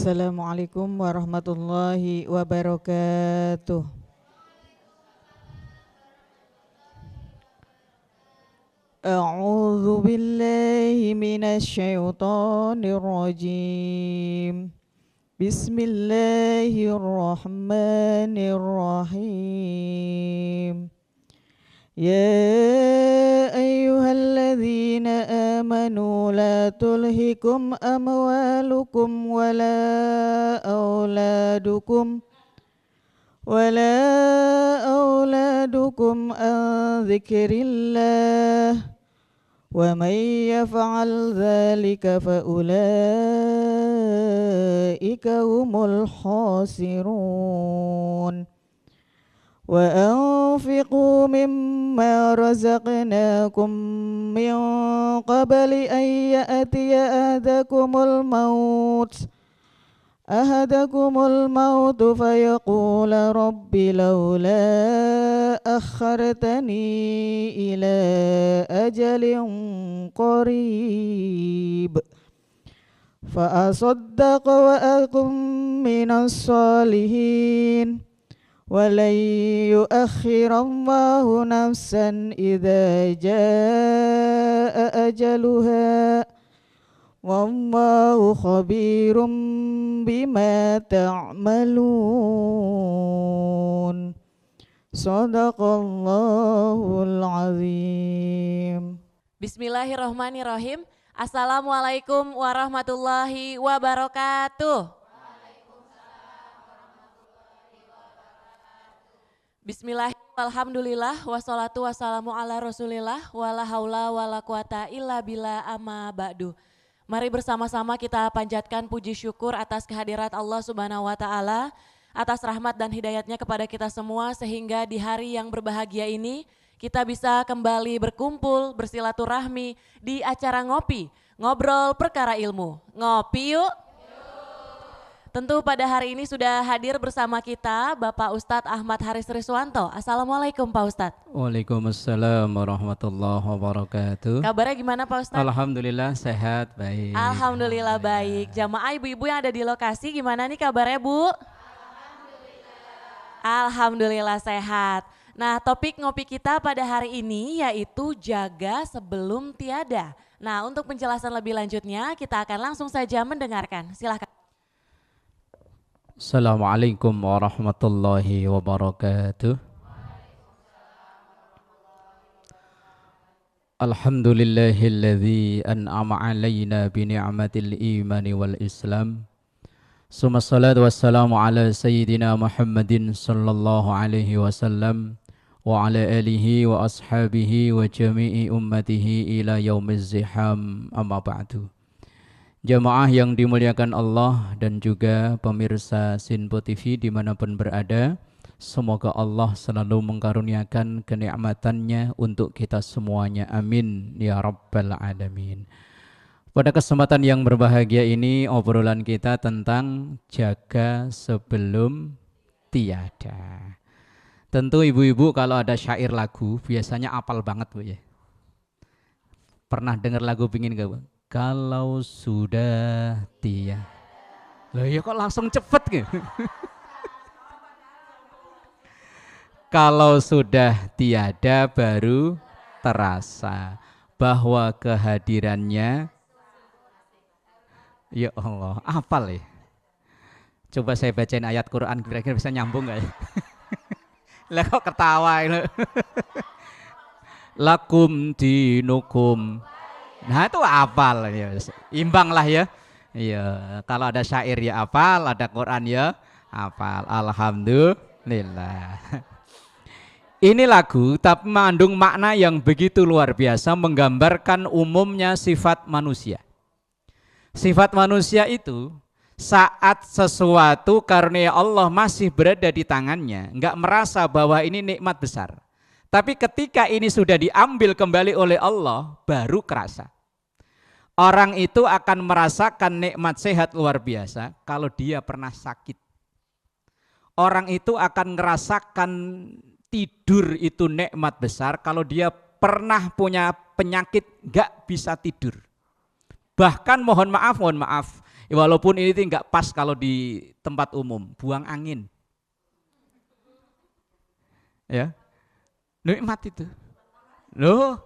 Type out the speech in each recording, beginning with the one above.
Assalamualaikum warahmatullahi wabarakatuh. A'udzu billahi minasy syaithanir rajim. Bismillahirrahmanirrahim. Ya ayyuhalladzina amanu la tulhikum amwalukum wala auladukum an dzikrillah wa may yaf'al dzalika fa ulaika humul khasirun. وأنفقوا مما رزقناكم من قبل أن يأتي أحدكم الموت فيقول رب لولا أخرتني إلى أجل قريب فأصدق وأكن من الصالحين وَلَن يُؤَخِّرَ اللَّهُ نَفْسًا إِذَا جَاءَ أَجَلُهَا وَاللَّهُ خَبِيرٌ بِمَا تَعْمَلُونَ Shadaqallahul azim. Bismillahirrahmanirrahim. Assalamualaikum warahmatullahi wabarakatuh. Bismillah, alhamdulillah, wassalatu wassalamu ala rasulillah, wala haula wala quwata illa billah amma ba'du. Mari bersama-sama kita panjatkan puji syukur atas kehadirat Allah Subhanahu wa ta'ala, atas rahmat dan hidayatnya kepada kita semua, sehingga di hari yang berbahagia ini kita bisa kembali berkumpul, bersilaturahmi di acara ngopi, ngobrol perkara ilmu. Ngopi yuk! Tentu pada hari ini sudah hadir bersama kita Bapak Ustadz Ahmad Haris Riswanto. Assalamualaikum Pak Ustadz. Waalaikumsalam warahmatullahi wabarakatuh. Kabarnya gimana Pak Ustadz? Alhamdulillah sehat, baik. Alhamdulillah baik. Jamaah ibu-ibu yang ada di lokasi gimana nih kabarnya Bu? Alhamdulillah sehat. Nah, topik ngopi kita pada hari ini yaitu jaga sebelum tiada. Nah, untuk penjelasan lebih lanjutnya kita akan langsung saja mendengarkan. Silakan. Assalamualaikum warahmatullahi wabarakatuh. Alhamdulillahilladzi an'ama alaina bi ni'matil imani wal islam. Summa salatu wassalamu ala sayyidina Muhammadin sallallahu alaihi wasallam wa ala alihi wa ashabihi wa jami'i ummatihi ila yaumiz ziham, amma ba'du. Jamaah yang dimuliakan Allah dan juga pemirsa Sinpo TV dimanapun berada, semoga Allah selalu mengkaruniakan kenikmatannya untuk kita semuanya, amin ya rabbal alamin. Pada kesempatan yang berbahagia ini obrolan kita tentang jaga sebelum tiada. Tentu ibu-ibu kalau ada syair lagu biasanya apal banget Bu ya. Pernah dengar lagu pingin gak Bu? Kalau sudah tiada. Loh ya kok langsung cepet gitu. Kalau sudah tiada baru terasa bahwa kehadirannya. Ya Allah, hafal ya. Coba saya bacain ayat Quran kira-kira bisa nyambung gak ya? Lah kok ketawa ini. Lakum dinukum. Nah itu hafal ya. Imbang lah ya. Iya, kalau ada syair ya hafal, ada Quran ya hafal. Alhamdulillah. Ini lagu tapi mengandung makna yang begitu luar biasa, menggambarkan umumnya sifat manusia. Sifat manusia itu saat sesuatu karunia Allah masih berada di tangannya, enggak merasa bahwa ini nikmat besar. Tapi ketika ini sudah diambil kembali oleh Allah, baru kerasa. Orang itu akan merasakan nikmat sehat luar biasa kalau dia pernah sakit. Orang itu akan merasakan tidur itu nikmat besar kalau dia pernah punya penyakit gak bisa tidur. Bahkan mohon maaf, Walaupun ini nggak pas kalau di tempat umum, buang angin. Ya, nikmat itu. Loh,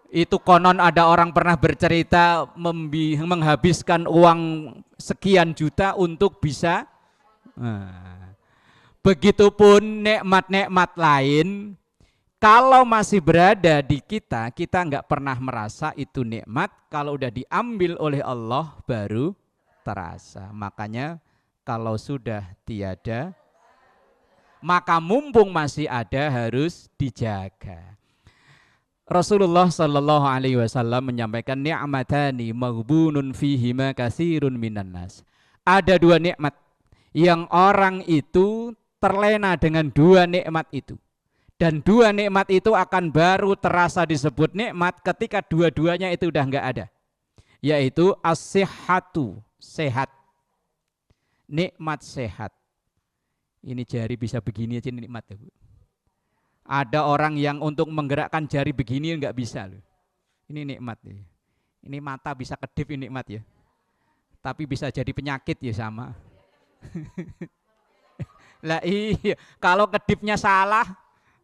itu konon ada orang pernah bercerita menghabiskan uang sekian juta untuk bisa. Begitupun nikmat-nikmat lain, kalau masih berada di kita, kita nggak pernah merasa itu nikmat. Kalau udah diambil oleh Allah baru terasa. Makanya kalau sudah tiada, maka mumpung masih ada harus dijaga. Rasulullah Shallallahu Alaihi Wasallam menyampaikan ni'matani maghbunun fihima katsirun minan nas. Ada dua nikmat yang orang itu terlena dengan dua nikmat itu. Dan dua nikmat itu akan baru terasa disebut nikmat ketika dua-duanya itu udah enggak ada. Yaitu as-sihhatu, sehat. Nikmat sehat. Ini jari bisa begini aja nikmat ya, Bu. Ada orang yang untuk menggerakkan jari begini enggak bisa loh. Ini nikmat ya. Ini mata bisa kedip ini nikmat ya. Tapi bisa jadi penyakit ya sama. Lah iya, kalau kedipnya salah,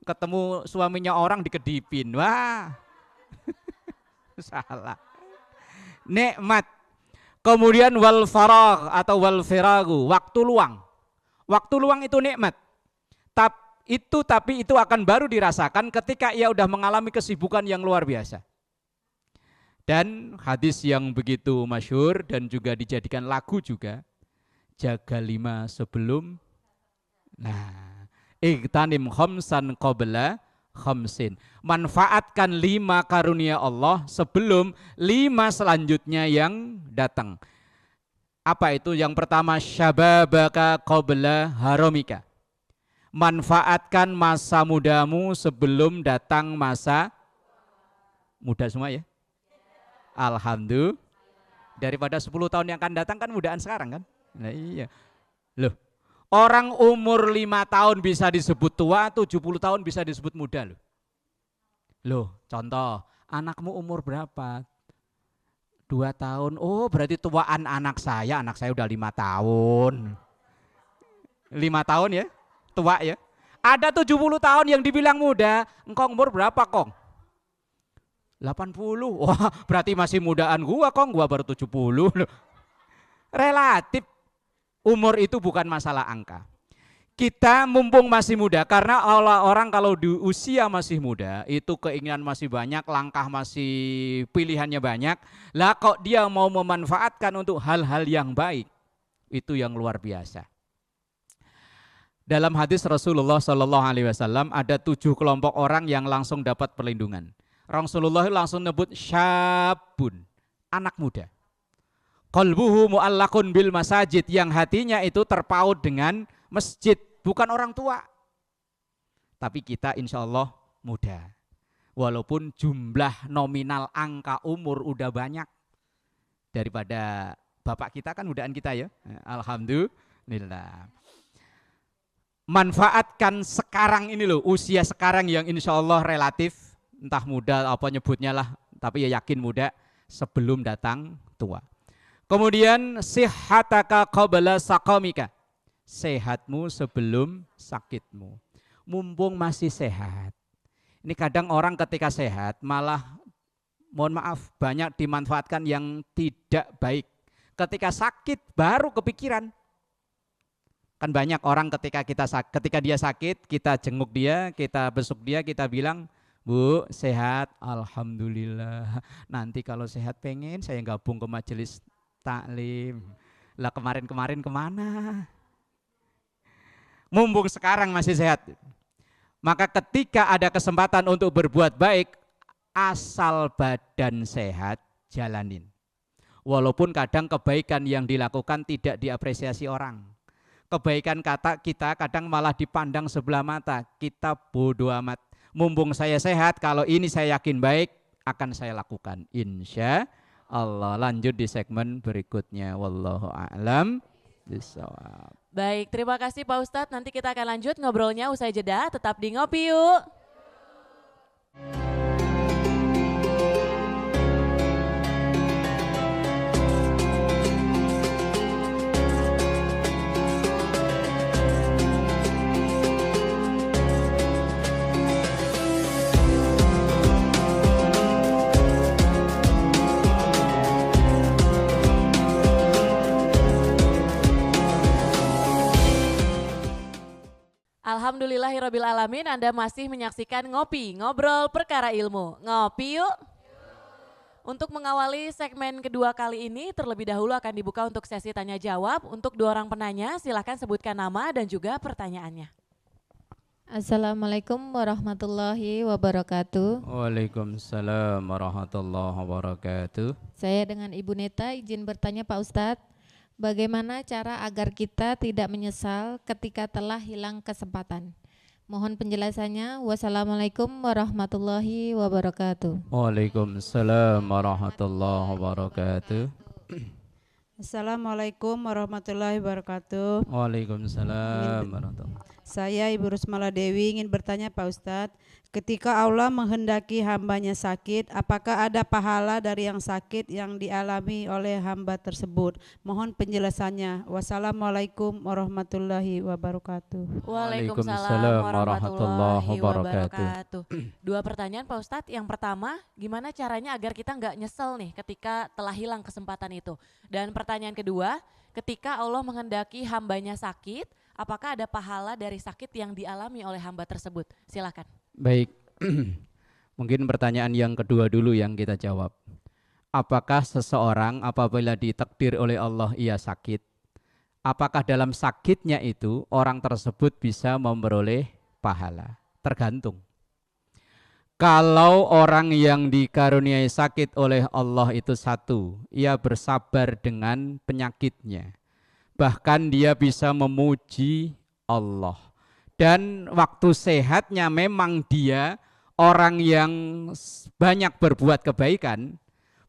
ketemu suaminya orang dikedipin, wah, salah. Nikmat. Kemudian wal faragh atau wal firagu, waktu luang. Waktu luang itu nikmat. Tapi itu akan baru dirasakan ketika ia udah mengalami kesibukan yang luar biasa. Dan hadis yang begitu masyhur dan juga dijadikan lagu juga, jaga 5 sebelum. Nah, igtanim khamsan qabla khamsin. Manfaatkan 5 karunia Allah sebelum 5 selanjutnya yang datang. Apa itu? Yang pertama, syababaka qabla haramika. Manfaatkan masa mudamu sebelum datang masa muda semua ya. Alhamdulillah. Daripada 10 tahun yang akan datang kan mudaan sekarang kan. Nah iya. Loh, orang umur 5 tahun bisa disebut tua, 70 tahun bisa disebut muda loh. Loh, contoh, anakmu umur berapa? 2 tahun. Oh, berarti tuaan anak saya udah 5 tahun. 5 tahun ya, tua ya. Ada 70 tahun yang dibilang muda, engkau umur berapa, Kong? 80. Wah, berarti masih mudaan gua, Kong. Gua baru 70 loh. Relatif. Umur itu bukan masalah angka. Kita mumpung masih muda, karena orang kalau di usia masih muda, itu keinginan masih banyak, langkah masih pilihannya banyak. Lah kok dia mau memanfaatkan untuk hal-hal yang baik, itu yang luar biasa. Dalam hadis Rasulullah Shallallahu Alaihi Wasallam ada 7 kelompok orang yang langsung dapat perlindungan. Rasulullah langsung nyebut syabun, anak muda. Qalbuhu mu'allaqun bil masajid, yang hatinya itu terpaut dengan masjid, bukan orang tua. Tapi kita insya Allah muda. Walaupun jumlah nominal angka umur udah banyak daripada bapak kita kan mudaan kita ya. Alhamdulillah. Manfaatkan sekarang ini loh, usia sekarang yang insya Allah relatif, entah muda apa nyebutnya lah, tapi ya yakin muda sebelum datang tua. Kemudian sihhataka qabla saqamika. Sehatmu sebelum sakitmu. Mumpung masih sehat. Ini kadang orang ketika sehat malah mohon maaf banyak dimanfaatkan yang tidak baik. Ketika sakit baru kepikiran. Kan banyak orang ketika dia sakit, kita jenguk dia, kita besuk dia, kita bilang, "Bu, sehat? Alhamdulillah. Nanti kalau sehat pengen saya gabung ke majelis taklim." Lah kemarin-kemarin kemana? Mumpung sekarang masih sehat. Maka ketika ada kesempatan untuk berbuat baik, asal badan sehat, jalanin. Walaupun kadang kebaikan yang dilakukan tidak diapresiasi orang. Kebaikan kata kita kadang malah dipandang sebelah mata. Kita bodoh amat. Mumpung saya sehat, kalau ini saya yakin baik, akan saya lakukan. Insya Allah. Lanjut di segmen berikutnya. Wallahu a'lam bishawab. Baik, terima kasih Pak Ustadz. Nanti kita akan lanjut ngobrolnya usai jeda. Tetap di Ngopi Yuk. Alhamdulillahirabbil alamin, Anda masih menyaksikan Ngopi, ngobrol perkara ilmu. Ngopi yuk. Untuk mengawali segmen kedua kali ini, terlebih dahulu akan dibuka untuk sesi tanya jawab. Untuk 2 orang penanya, silakan sebutkan nama dan juga pertanyaannya. Assalamualaikum warahmatullahi wabarakatuh. Waalaikumsalam warahmatullahi wabarakatuh. Saya dengan Ibu Neta izin bertanya Pak Ustadz, bagaimana cara agar kita tidak menyesal ketika telah hilang kesempatan? Mohon penjelasannya. Wassalamualaikum warahmatullahi wabarakatuh. Waalaikumsalam warahmatullahi wabarakatuh. Assalamualaikum warahmatullahi wabarakatuh. Waalaikumsalam warahmatullahi. Saya Ibu Rusmala Dewi ingin bertanya Pak Ustadz, ketika Allah menghendaki hambanya sakit, apakah ada pahala dari yang sakit yang dialami oleh hamba tersebut? Mohon penjelasannya. Wassalamualaikum warahmatullahi wabarakatuh. Waalaikumsalam warahmatullahi wabarakatuh. 2 pertanyaan Pak Ustadz. Yang pertama, gimana caranya agar kita nggak nyesel nih ketika telah hilang kesempatan itu? Dan pertanyaan kedua, ketika Allah menghendaki hambanya sakit, apakah ada pahala dari sakit yang dialami oleh hamba tersebut? Silakan. Baik, mungkin pertanyaan yang kedua dulu yang kita jawab. Apakah seseorang apabila ditakdir oleh Allah ia sakit, apakah dalam sakitnya itu orang tersebut bisa memperoleh pahala? Tergantung. Kalau orang yang dikaruniai sakit oleh Allah itu satu, ia bersabar dengan penyakitnya. Bahkan dia bisa memuji Allah. Dan waktu sehatnya memang dia orang yang banyak berbuat kebaikan.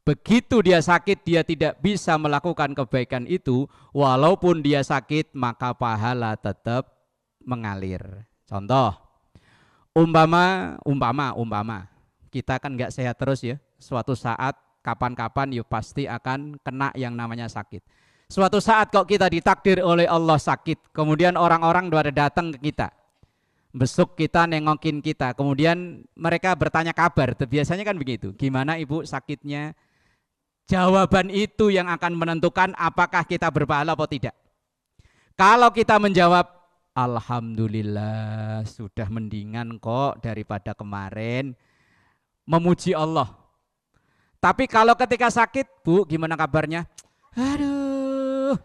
Begitu dia sakit dia tidak bisa melakukan kebaikan itu. Walaupun dia sakit maka pahala tetap mengalir. Contoh, umpama kita kan nggak sehat terus ya. Suatu saat kapan-kapan ya pasti akan kena yang namanya sakit. Suatu saat kok kita ditakdir oleh Allah sakit, kemudian orang-orang pada datang ke kita, besuk kita, nengokin kita, kemudian mereka bertanya kabar, biasanya kan begitu, gimana ibu sakitnya? Jawaban itu yang akan menentukan apakah kita berpahala atau tidak. Kalau kita menjawab, alhamdulillah sudah mendingan kok daripada kemarin, memuji Allah. Tapi kalau ketika sakit, Bu gimana kabarnya? Aduh,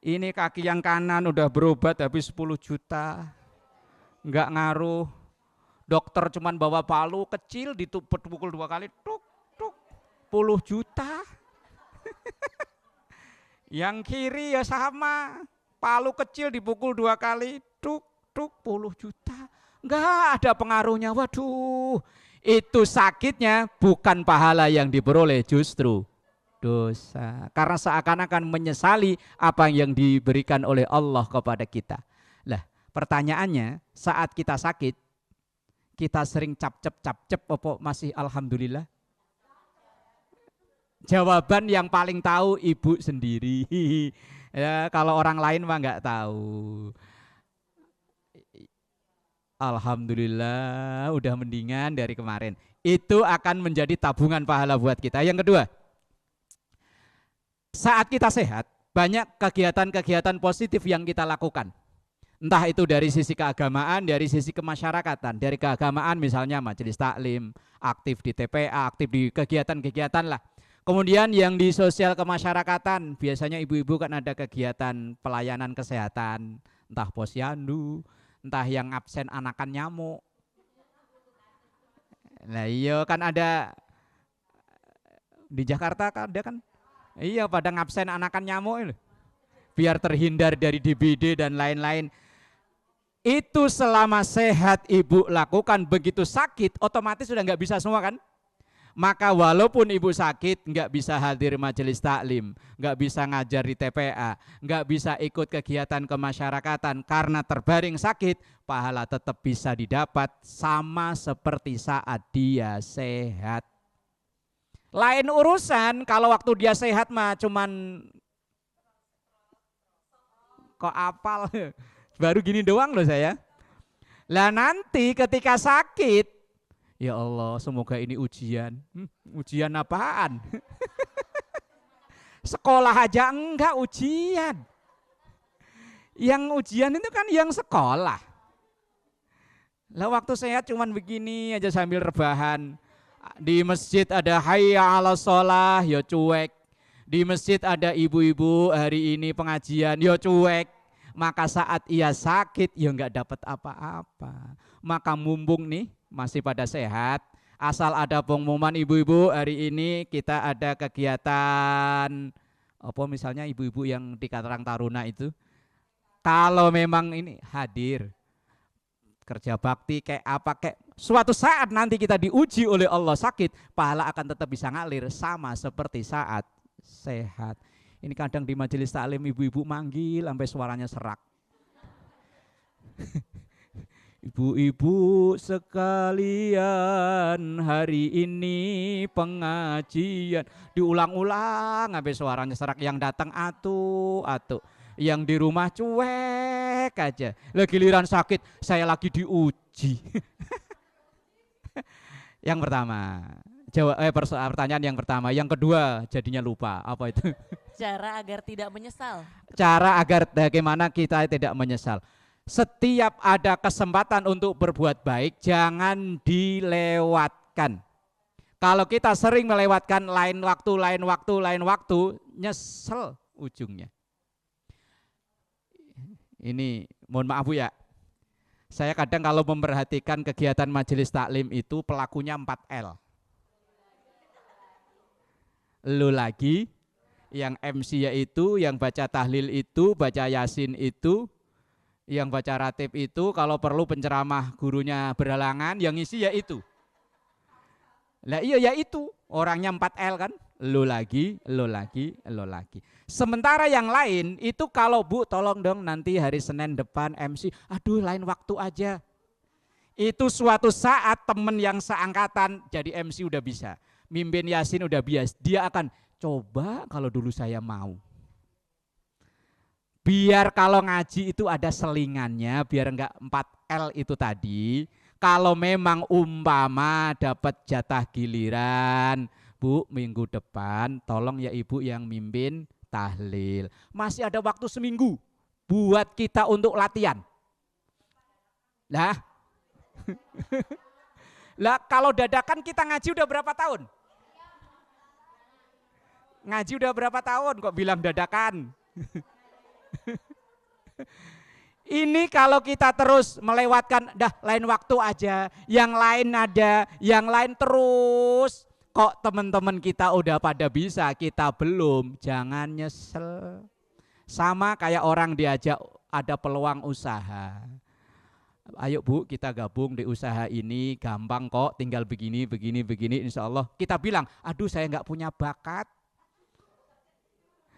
ini kaki yang kanan udah berobat habis 10 juta, nggak ngaruh. Dokter cuman bawa palu kecil dipukul 2 kali, tuk tuk, 10 juta. Yang kiri ya sama, palu kecil dipukul 2 kali, tuk tuk, 10 juta. Nggak ada pengaruhnya, waduh. Itu sakitnya bukan pahala yang diperoleh, justru dosa. Karena seakan-akan menyesali apa yang diberikan oleh Allah kepada kita. Lah, pertanyaannya, saat kita sakit, kita sering cap-cep apa masih alhamdulillah? Jawaban yang paling tahu ibu sendiri. Ya, kalau orang lain mah nggak tahu. Alhamdulillah udah mendingan dari kemarin. Itu akan menjadi tabungan pahala buat kita. Yang kedua, saat kita sehat, banyak kegiatan-kegiatan positif yang kita lakukan. Entah itu dari sisi keagamaan, dari sisi kemasyarakatan. Dari keagamaan misalnya majelis taklim, aktif di TPA, aktif di kegiatan-kegiatan lah. Kemudian yang di sosial kemasyarakatan, biasanya ibu-ibu kan ada kegiatan pelayanan kesehatan, entah posyandu, entah yang absen anakan nyamuk. Nah iya kan ada di Jakarta kan ada kan, iya pada ngabsen anakan nyamuk itu, biar terhindar dari DBD dan lain-lain. Itu selama sehat ibu lakukan, begitu sakit otomatis sudah nggak bisa semua kan. Maka walaupun ibu sakit nggak bisa hadir majelis taklim, nggak bisa ngajar di TPA, nggak bisa ikut kegiatan kemasyarakatan karena terbaring sakit, pahala tetap bisa didapat sama seperti saat dia sehat. Lain urusan kalau waktu dia sehat mah cuman kok apal, baru gini doang loh saya. Lah nanti ketika sakit, ya Allah, semoga ini ujian. Ujian apaan? Sekolah aja enggak ujian. Yang ujian itu kan yang sekolah. Lah waktu sehat cuman begini aja sambil rebahan. Di masjid ada hayya 'alas shalah, ya cuek. Di masjid ada ibu-ibu hari ini pengajian, ya cuek. Maka saat ia sakit ya enggak dapat apa-apa. Maka mumpung nih masih pada sehat, asal ada pengumuman ibu-ibu hari ini kita ada kegiatan apa misalnya ibu-ibu yang di Karang Taruna itu. Kalau memang ini hadir kerja bakti kayak apa kayak suatu saat nanti kita diuji oleh Allah sakit, pahala akan tetap bisa ngalir sama seperti saat sehat. Ini kadang di majelis taklim ibu-ibu manggil sampai suaranya serak. Ibu-ibu sekalian, hari ini pengajian, diulang-ulang sampai suaranya serak. Yang datang atu, yang di rumah cuek aja. Lah giliran sakit, saya lagi diuji. Yang pertama, pertanyaan yang pertama. Yang kedua jadinya lupa, apa itu? Cara agar tidak menyesal. Cara agar bagaimana kita tidak menyesal. Setiap ada kesempatan untuk berbuat baik, jangan dilewatkan. Kalau kita sering melewatkan lain waktu, nyesel ujungnya. Ini mohon maaf Bu ya, saya kadang kalau memperhatikan kegiatan majelis taklim itu pelakunya 4L. Lu lagi, yang MC yaitu, yang baca tahlil itu, baca yasin itu, yang baca ratib itu, kalau perlu penceramah gurunya berhalangan, yang ngisi ya itu. Lah iya ya itu, orangnya 4L kan, lo lagi. Sementara yang lain itu kalau Bu tolong dong nanti hari Senin depan MC, aduh lain waktu aja. Itu suatu saat temen yang seangkatan jadi MC udah bisa, mimpin yasin udah bias, dia akan coba kalau dulu saya mau. Biar kalau ngaji itu ada selingannya, biar enggak 4L itu tadi. Kalau memang umpama dapat jatah giliran, Bu minggu depan tolong ya Ibu yang mimpin tahlil. Masih ada waktu seminggu buat kita untuk latihan. Lah, lah kalau dadakan kita ngaji udah berapa tahun? Ngaji udah berapa tahun kok bilang dadakan? Ini kalau kita terus melewatkan, dah lain waktu aja, yang lain ada, yang lain terus, kok teman-teman kita udah pada bisa, kita belum, jangan nyesel. Sama kayak orang diajak ada peluang usaha. Ayo Bu kita gabung di usaha ini, gampang kok, tinggal begini, insya Allah. Kita bilang, aduh saya nggak punya bakat,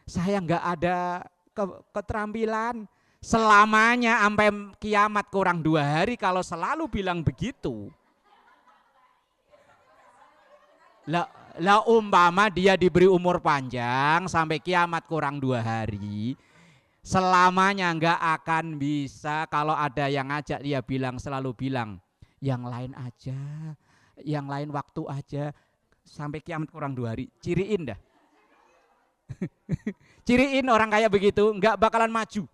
saya nggak ada keterampilan. Selamanya sampai kiamat kurang 2 hari kalau selalu bilang begitu. Lah umpama dia diberi umur panjang sampai kiamat kurang 2 hari, selamanya enggak akan bisa. Kalau ada yang ngajak dia bilang, selalu bilang yang lain aja, yang lain waktu aja, sampai kiamat kurang 2 hari, ciriin dah. Ciriin orang kayak begitu enggak bakalan maju.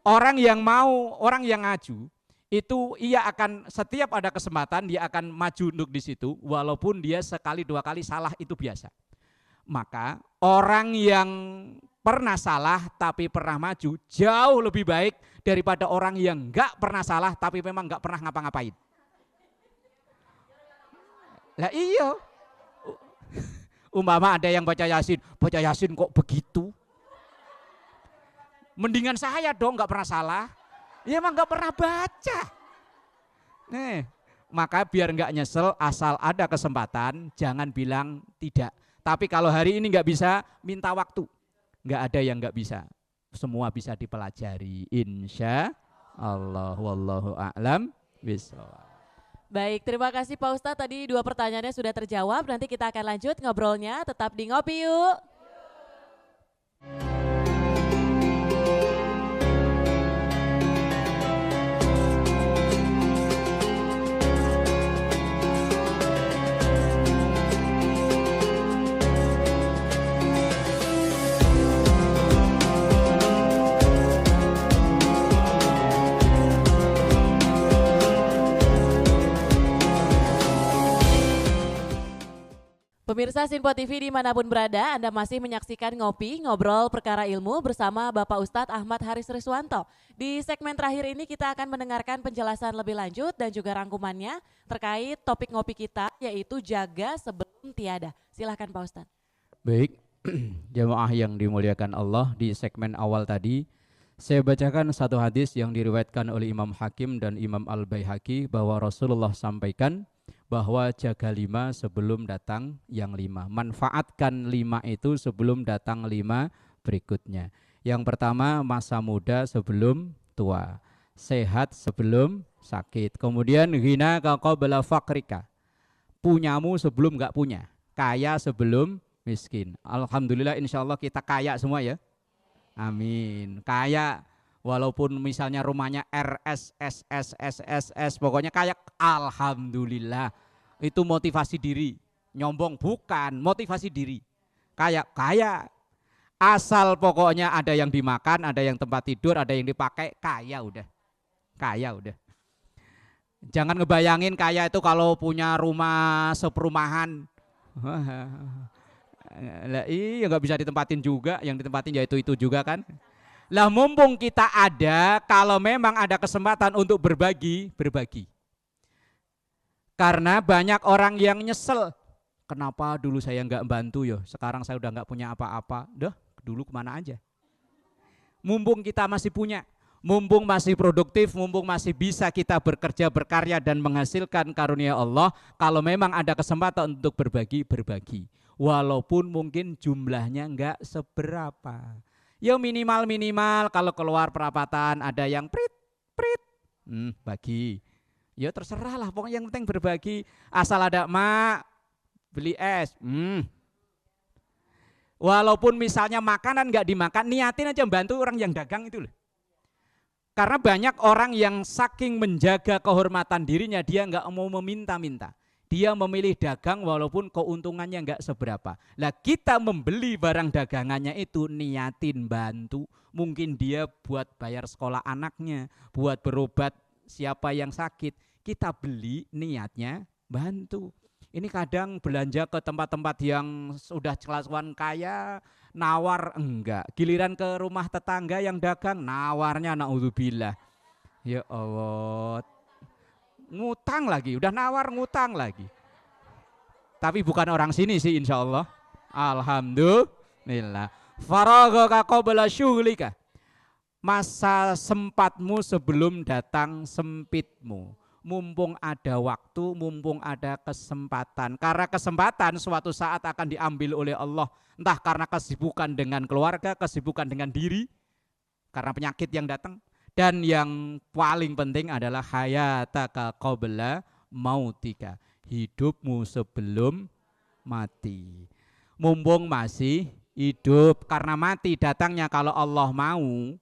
Orang yang mau, orang yang ngaju itu ia akan setiap ada kesempatan dia akan maju untuk di situ, walaupun dia sekali 2 kali salah itu biasa. Maka orang yang pernah salah tapi pernah maju jauh lebih baik daripada orang yang enggak pernah salah tapi memang enggak pernah ngapa-ngapain. Lah iya. Umpama ada yang baca yasin kok begitu. Mendingan saya dong nggak pernah salah, ya emang nggak pernah baca. Nih, maka biar nggak nyesel, asal ada kesempatan, jangan bilang tidak. Tapi kalau hari ini nggak bisa, minta waktu. Nggak ada yang nggak bisa, semua bisa dipelajari. Insya Allah, wallahu a'lam bishawab. Baik, terima kasih Pak Ustadz. Tadi 2 pertanyaannya sudah terjawab. Nanti kita akan lanjut ngobrolnya. Tetap di Ngopi Yuk. Pemirsa Sinpo TV dimanapun berada, Anda masih menyaksikan Ngopi, Ngobrol Perkara Ilmu bersama Bapak Ustadz Ahmad Haris Riswanto. Di segmen terakhir ini kita akan mendengarkan penjelasan lebih lanjut dan juga rangkumannya terkait topik ngopi kita, yaitu jaga sebelum tiada. Silahkan Pak Ustadz. Baik, jamaah yang dimuliakan Allah, di segmen awal tadi saya bacakan satu hadis yang diriwayatkan oleh Imam Hakim dan Imam Al-Baihaqi bahwa Rasulullah sampaikan bahwa jaga 5 sebelum datang yang 5. Manfaatkan 5 itu sebelum datang 5 berikutnya. Yang pertama, masa muda sebelum tua, sehat sebelum sakit. Kemudian ghina qabla fakrika, punyamu sebelum enggak punya, kaya sebelum miskin. Alhamdulillah, insya Allah kita kaya semua ya. Amin. Kaya walaupun misalnya rumahnya RSSSSSS, pokoknya kaya, alhamdulillah. Itu motivasi diri. Nyombong bukan, motivasi diri. Kaya. Asal pokoknya ada yang dimakan, ada yang tempat tidur, ada yang dipakai, kaya udah. Kaya udah. Jangan ngebayangin kaya itu kalau punya rumah seperumahan. Lah iya, nggak bisa ditempatin juga, yang ditempatin ya itu juga kan. Lah mumpung kita ada, kalau memang ada kesempatan untuk berbagi. Karena banyak orang yang nyesel, kenapa dulu saya nggak bantu ya, sekarang saya udah nggak punya apa-apa. Dah dulu kemana aja. Mumpung kita masih punya, mumpung masih produktif, mumpung masih bisa kita bekerja, berkarya dan menghasilkan karunia Allah, kalau memang ada kesempatan untuk berbagi. Walaupun mungkin jumlahnya nggak seberapa. Ya minimal kalau keluar perapatan ada yang prit, bagi. Ya terserah lah, pokoknya yang penting berbagi. Asal ada mak, beli es. Walaupun misalnya makanan nggak dimakan, niatin aja bantu orang yang dagang itu loh. Karena banyak orang yang saking menjaga kehormatan dirinya, dia nggak mau meminta-minta. Dia memilih dagang walaupun keuntungannya nggak seberapa. Lah kita membeli barang dagangannya itu niatin bantu. Mungkin dia buat bayar sekolah anaknya, buat berobat siapa yang sakit. Kita beli niatnya bantu. Ini kadang belanja ke tempat-tempat yang sudah kelakuan kaya, nawar enggak. Giliran ke rumah tetangga yang dagang, nawarnya naudzubillah. Ya Allah. Ngutang lagi, udah nawar ngutang lagi. Tapi bukan orang sini sih insya Allah. Alhamdulillah. Faraghaka qabla syughlika. Masa sempatmu sebelum datang sempitmu. Mumpung ada waktu, mumpung ada kesempatan. Karena kesempatan suatu saat akan diambil oleh Allah. Entah karena kesibukan dengan keluarga, kesibukan dengan diri, karena penyakit yang datang. Dan yang paling penting adalah hayataka qabla mautika, hidupmu sebelum mati. Mumpung masih hidup, karena mati datangnya kalau Allah mau,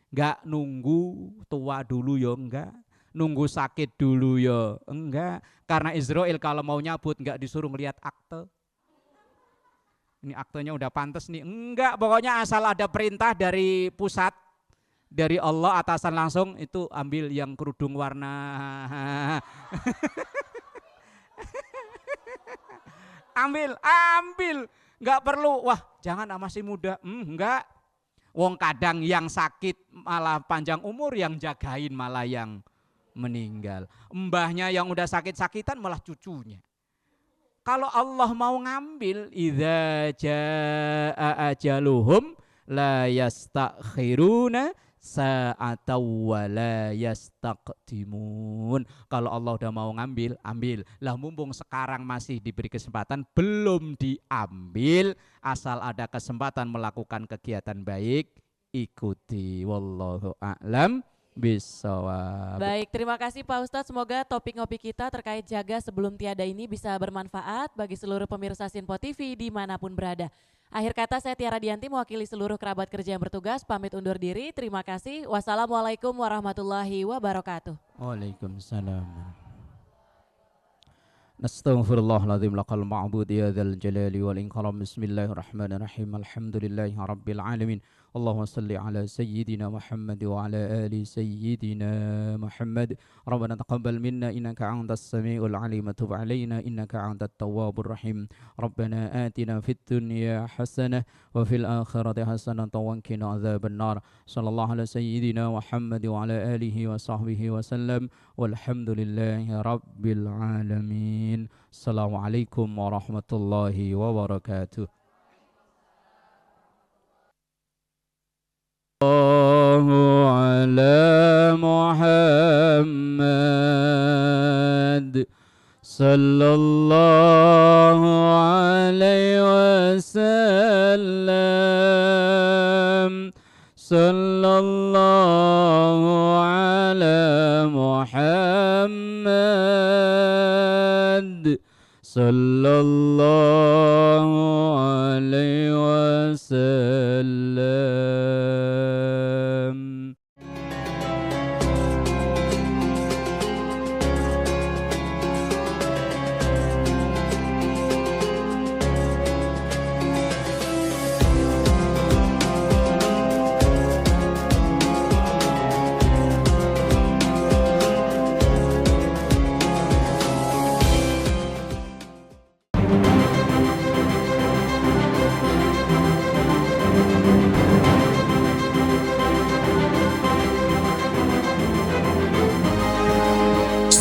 enggak nunggu tua dulu ya enggak, nunggu sakit dulu ya enggak. Karena Israel kalau mau nyabut enggak disuruh ngelihat akte. Ini aktenya udah pantas nih, enggak, pokoknya asal ada perintah dari pusat, dari Allah atasan langsung, itu ambil yang kerudung warna ambil, nggak perlu, wah jangan masih muda, enggak. Wong kadang yang sakit malah panjang umur, yang jagain malah yang meninggal. Mbahnya yang udah sakit-sakitan malah cucunya. Kalau Allah mau ngambil, idza jaa ajaluhum la yastakhiruna sa'ataw wa la yastaqdimun. Kalau Allah udah mau ngambil, ambil. Lah mumpung sekarang masih diberi kesempatan, belum diambil, asal ada kesempatan melakukan kegiatan baik, ikuti. Wallahu a'lam bisawab. Baik, terima kasih Pak Ustadz. Semoga topik ngopi kita terkait jaga sebelum tiada ini bisa bermanfaat bagi seluruh pemirsa Sinpo TV dimanapun berada. Akhir kata, saya Tiara Dianti mewakili seluruh kerabat kerja yang bertugas, pamit undur diri. Terima kasih. Wassalamualaikum warahmatullahi wabarakatuh. Waalaikumsalam. Nastaghfirullahaladzim laqal ma'bud ya dzal jalali wal ikram. Bismillahirrahmanirrahim. Alhamdulillahi rabbil alamin. اللهم صل على سيدنا محمد وعلى آل سيدنا محمد. ربنا تقبل منا إنك أنت السميع العليم، تب علينا إنك أنت التواب الرحيم. ربنا آتنا في الدنيا حسنة وفي الآخرة حسنة وقنا عذاب النار. صلى الله على سيدنا محمد وعلى آله وصحبه وسلم، والحمد لله رب العالمين. السلام عليكم ورحمة الله وبركاته. على محمد صلى الله عليه وسلم. صلى الله على محمد صلى الله عليه وسلم.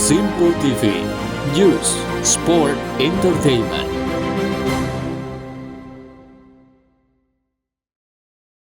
Simple TV, News, Sport, Entertainment.